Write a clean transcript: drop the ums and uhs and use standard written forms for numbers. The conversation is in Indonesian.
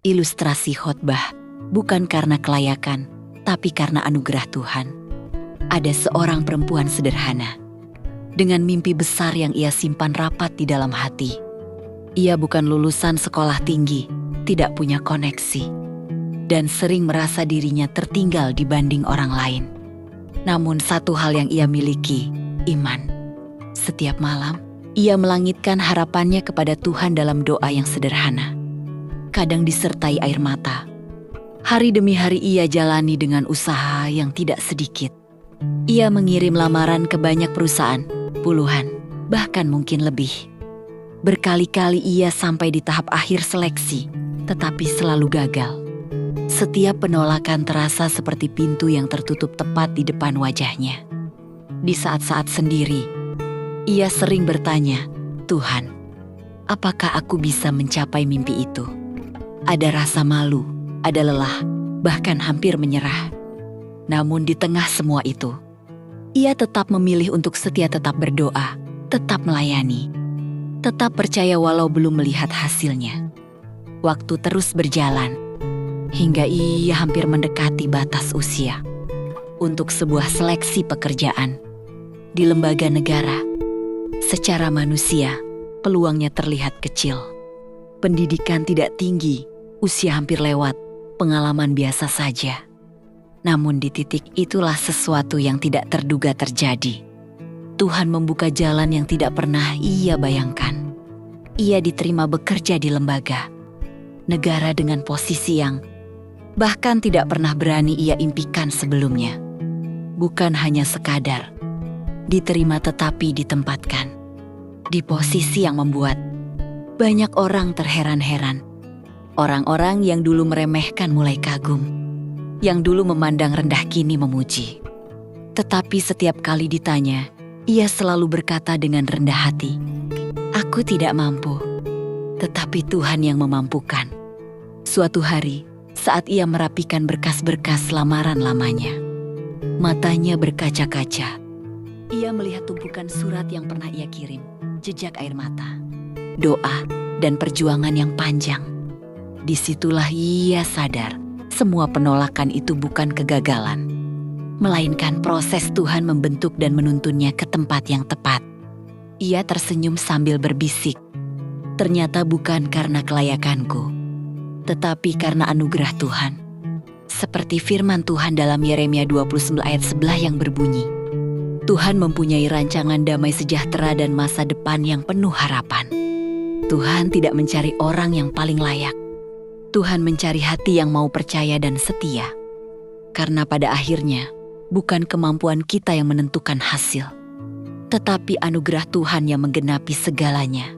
Ilustrasi khotbah, bukan karena kelayakan, tapi karena anugerah Tuhan. Ada seorang perempuan sederhana, dengan mimpi besar yang ia simpan rapat di dalam hati. Ia bukan lulusan sekolah tinggi, tidak punya koneksi, dan sering merasa dirinya tertinggal dibanding orang lain. Namun satu hal yang ia miliki, iman. Setiap malam, ia melangitkan harapannya kepada Tuhan dalam doa yang sederhana. Kadang disertai air mata. Hari demi hari ia jalani dengan usaha yang tidak sedikit. Ia mengirim lamaran ke banyak perusahaan, puluhan, bahkan mungkin lebih. Berkali-kali ia sampai di tahap akhir seleksi, tetapi selalu gagal. Setiap penolakan terasa seperti pintu yang tertutup tepat di depan wajahnya. Di saat-saat sendiri, ia sering bertanya, "Tuhan, apakah aku bisa mencapai mimpi itu?" Ada rasa malu, ada lelah, bahkan hampir menyerah. Namun di tengah semua itu, ia tetap memilih untuk setia, tetap berdoa, tetap melayani, tetap percaya walau belum melihat hasilnya. Waktu terus berjalan, hingga ia hampir mendekati batas usia untuk sebuah seleksi pekerjaan di lembaga negara. Secara manusia, peluangnya terlihat kecil. Pendidikan tidak tinggi, usia hampir lewat, pengalaman biasa saja. Namun di titik itulah sesuatu yang tidak terduga terjadi. Tuhan membuka jalan yang tidak pernah ia bayangkan. Ia diterima bekerja di lembaga negara dengan posisi yang bahkan tidak pernah berani ia impikan sebelumnya. Bukan hanya sekadar diterima, tetapi ditempatkan di posisi yang membuat banyak orang terheran-heran. Orang-orang yang dulu meremehkan mulai kagum, yang dulu memandang rendah kini memuji. Tetapi setiap kali ditanya, ia selalu berkata dengan rendah hati, "Aku tidak mampu, tetapi Tuhan yang memampukan." Suatu hari, saat ia merapikan berkas-berkas lamaran lamanya, matanya berkaca-kaca. Ia melihat tumpukan surat yang pernah ia kirim, jejak air mata, doa, dan perjuangan yang panjang. Disitulah ia sadar, semua penolakan itu bukan kegagalan, melainkan proses Tuhan membentuk dan menuntunnya ke tempat yang tepat. Ia tersenyum sambil berbisik, "Ternyata bukan karena kelayakanku, tetapi karena anugerah Tuhan." Seperti firman Tuhan dalam Yeremia 29 ayat 11 yang berbunyi, "Tuhan mempunyai rancangan damai sejahtera dan masa depan yang penuh harapan." Tuhan tidak mencari orang yang paling layak. Tuhan mencari hati yang mau percaya dan setia. Karena pada akhirnya, bukan kemampuan kita yang menentukan hasil, tetapi anugerah Tuhan yang menggenapi segalanya.